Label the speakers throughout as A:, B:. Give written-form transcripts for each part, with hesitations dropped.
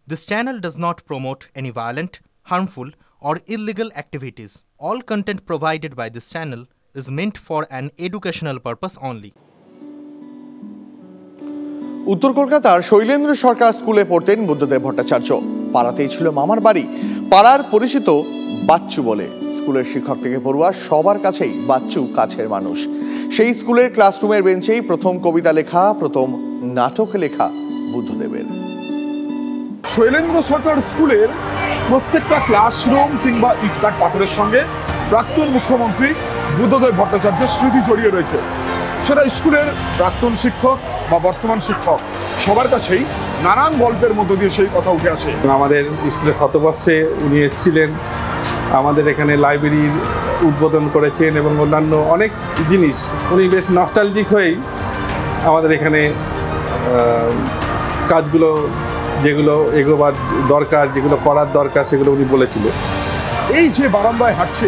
A: This channel does not promote any violent, harmful, or illegal activities. All content provided by this channel is meant for an educational purpose only.
B: উত্তর কলকাতার শৈলেন্দ্র সরকার স্কুলে পড়তেন বুদ্ধদেব ভট্টাচার্য। পাড়াতেই ছিল মামার বাড়ি। পাড়ার পরিচিত বাচ্চু বলে। স্কুলের শিক্ষক থেকে পড়ুয়া সবার কাছেই বাচ্চু কাছের মানুষ। সেই স্কুলের ক্লাসরুমের বেঞ্চেই প্রথম কবিতা লেখা, প্রথম নাটক লেখা বুদ্ধদেবের।
C: শৈলেন্দ্র সরকার স্কুলের প্রত্যেকটা ক্লাসরুম কিংবা ইটকাট পাথরের সঙ্গে প্রাক্তন মুখ্যমন্ত্রী বুদ্ধদেব ভট্টাচার্যের স্মৃতি জড়িয়ে রয়েছে। সেটা স্কুলের প্রাক্তন শিক্ষক বা বর্তমান শিক্ষক সবার কাছেই নানান গল্পের মধ্য দিয়ে সেই কথা উঠে আসে।
D: আমাদের স্কুলের শতবর্ষে উনি এসেছিলেন, আমাদের এখানে লাইব্রেরির উদ্বোধন করেছেন এবং অন্যান্য অনেক জিনিস উনি বেশ নস্টালজিক হয়েই আমাদের এখানে কাজগুলো যেগুলো এগোবার দরকার, যেগুলো করার দরকার সেগুলো উনি বলেছিলেন।
C: এই যে বারান্দায় হাঁটছে,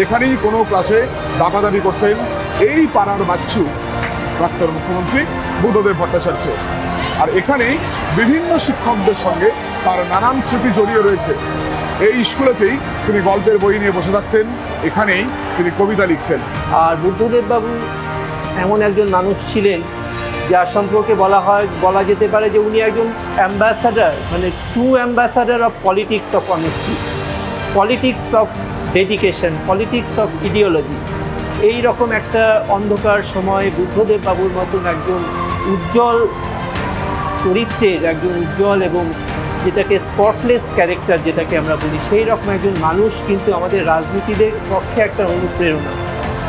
C: এখানেই কোনো ক্লাসে দাপাদাপি করতেন এই পাড়ার বাচ্চু প্রাক্তন মুখ্যমন্ত্রী বুদ্ধদেব ভট্টাচার্য। আর এখানেই বিভিন্ন শিক্ষকদের সঙ্গে তার নানান স্মৃতি জড়িয়ে রয়েছে। এই স্কুলেতেই তিনি গল্পের বই নিয়ে বসে থাকতেন, এখানেই তিনি কবিতা লিখতেন।
E: আর বুদ্ধদেব বাবু এমন একজন মানুষ ছিলেন যার সম্পর্কে বলা যেতে পারে যে উনি একজন অ্যাম্বাসাডার, মানে true ambassador of politics of honesty, politics of dedication, politics of ideology. এই রকম একটা অন্ধকার সময়ে বুদ্ধদেব বাবুর মতন একজন উজ্জ্বল চরিত্রের, একজন উজ্জ্বল এবং যেটাকে স্পটলেস ক্যারেক্টার যেটাকে আমরা বলি, সেই রকম একজন মানুষ কিন্তু আমাদের রাজনীতিদের পক্ষে একটা অনুপ্রেরণা।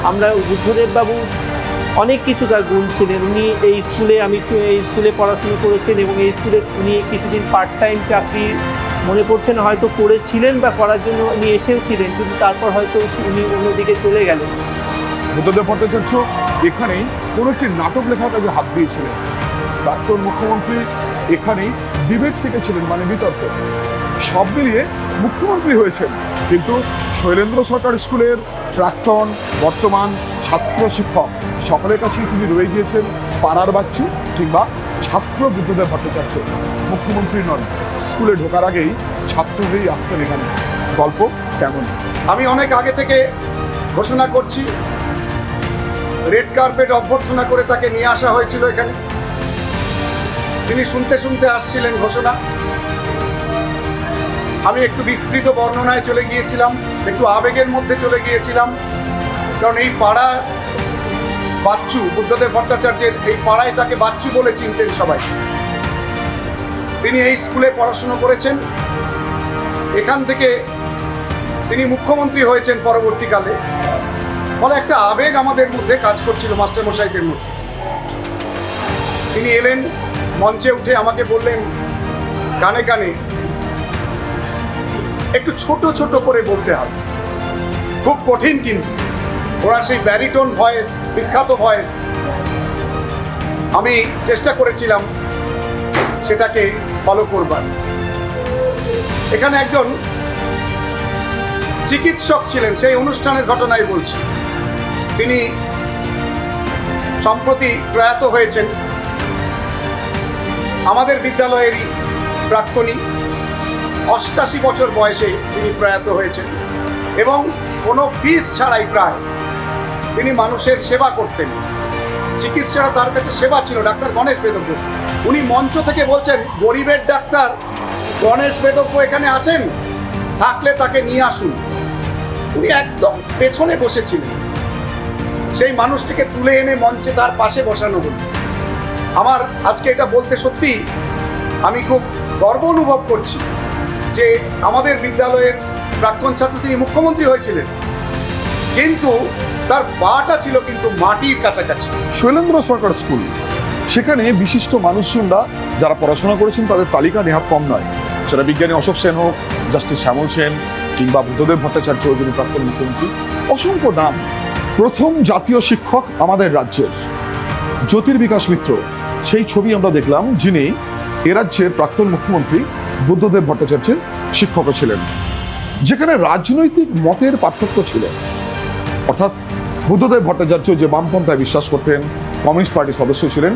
E: আমরা বুদ্ধদেব বাবু অনেক কিছু তার গুণ ছিলেন। উনি এই স্কুলে পড়াশুনো করেছেন এবং এই স্কুলে উনি কিছুদিন পার্ট টাইম চাকরি মনে পড়ছে না হয়তো করেছিলেন বা করার জন্য উনি এসেওছিলেন, কিন্তু তারপর হয়তো উনি অন্যদিকে চলে গেলেন।
C: বুদ্ধদেব ভট্টাচার্য এখানেই কোনো একটি নাটক লেখার কাজে হাত দিয়েছিলেন। প্রাক্তন মুখ্যমন্ত্রী এখানেই ডিবেট শিখেছিলেন, মানে বিতর্ক। সব মিলিয়ে মুখ্যমন্ত্রী হয়েছেন, কিন্তু শৈলেন্দ্র সরকার স্কুলের প্রাক্তন, বর্তমান ছাত্র শিক্ষক সকলের কাছেই তিনি রয়ে গিয়েছেন পাড়ার বাচ্চু কিংবা ছাত্র বুদ্ধদেব ভট্টাচার্য। মুখ্যমন্ত্রী নন, স্কুলে ঢোকার আগেই ছাত্র হয়েই আসতেন এখানে। গল্প তেমনই।
F: আমি অনেক আগে থেকে ঘোষণা করছি, রেড কার্পেট অভ্যর্থনা করে তাকে নিয়ে আসা হয়েছিল এখানে। তিনি শুনতে শুনতে আসছিলেন ঘোষণা। আমি একটু বিস্তৃত বর্ণনায় চলে গিয়েছিলাম, একটু আবেগের মধ্যে চলে গিয়েছিলাম, কারণ এই পাড়া বাচ্চু, বুদ্ধদেব ভট্টাচার্যের এই পাড়ায় তাকে বাচ্চু বলে চিনতেন সবাই। তিনি এই স্কুলে পড়াশুনো করেছেন, এখান থেকে তিনি মুখ্যমন্ত্রী হয়েছেন পরবর্তীকালে। ফলে একটা আবেগ আমাদের মধ্যে কাজ করছিল, মাস্টারমশাইদের মধ্যে। তিনি এলেন, মঞ্চে উঠে আমাকে বললেন কানে কানে একটু ছোট ছোট করে বলতে হবে, খুব কঠিন, কিন্তু ওরা সেই ব্যারিটোন ভয়েস, বিখ্যাত ভয়েস। আমি চেষ্টা করেছিলাম সেটাকে ফলো করবার। এখানে একজন চিকিৎসক ছিলেন, সেই অনুষ্ঠানের ঘটনাই বলছি। তিনি সম্প্রতি প্রয়াত হয়েছেন, আমাদের বিদ্যালয়েরই প্রাক্তনী। ৮৮ বছর বয়সে তিনি প্রয়াত হয়েছেন এবং কোনো ফিস ছাড়াই প্রায় তিনি মানুষের সেবা করতেন। চিকিৎসারা তার কাছে সেবা ছিল। ডাক্তার গণেশ বেদজ্ঞ, উনি মঞ্চ থেকে বলছেন, গরিবের ডাক্তার গণেশ বেদজ্ঞ এখানে আছেন, থাকলে তাকে নিয়ে আসুন। উনি একদম পেছনে বসেছিলেন, সেই মানুষটিকে তুলে এনে মঞ্চে তার পাশে বসানো হল। আমার আজকে এটা বলতে সত্যি আমি খুব গর্ব অনুভব করছি যে আমাদের বিদ্যালয়ের প্রাক্তন ছাত্র, তিনি মুখ্যমন্ত্রী হয়েছিলেন, কিন্তু তার পাটা ছিল কিন্তু মাটির কাছাকাছি।
C: শৈলেন্দ্র সরকার স্কুল, সেখানে বিশিষ্ট মানুষজনরা যারা পড়াশোনা করেছেন তাদের তালিকা নেহাত কম নয়। সেটা বিজ্ঞানী অশোক সেন হোক, জাস্টিস শ্যামল সেন কিংবা বুদ্ধদেব ভট্টাচার্য, যিনি প্রাক্তন মুখ্যমন্ত্রী। অসংখ্য নাম। প্রথম জাতীয় শিক্ষক আমাদের রাজ্যের জ্যোতির্বিকাশ মিত্র, সেই ছবি আমরা দেখলাম, যিনি এ রাজ্যের প্রাক্তন মুখ্যমন্ত্রী বুদ্ধদেব ভট্টাচার্যের শিক্ষকও ছিলেন। যেখানে রাজনৈতিক মতের পার্থক্য ছিল, অর্থাৎ বুদ্ধদেব ভট্টাচার্য যে বামপন্থায় বিশ্বাস করতেন, কমিউনিস্ট পার্টির সদস্য ছিলেন,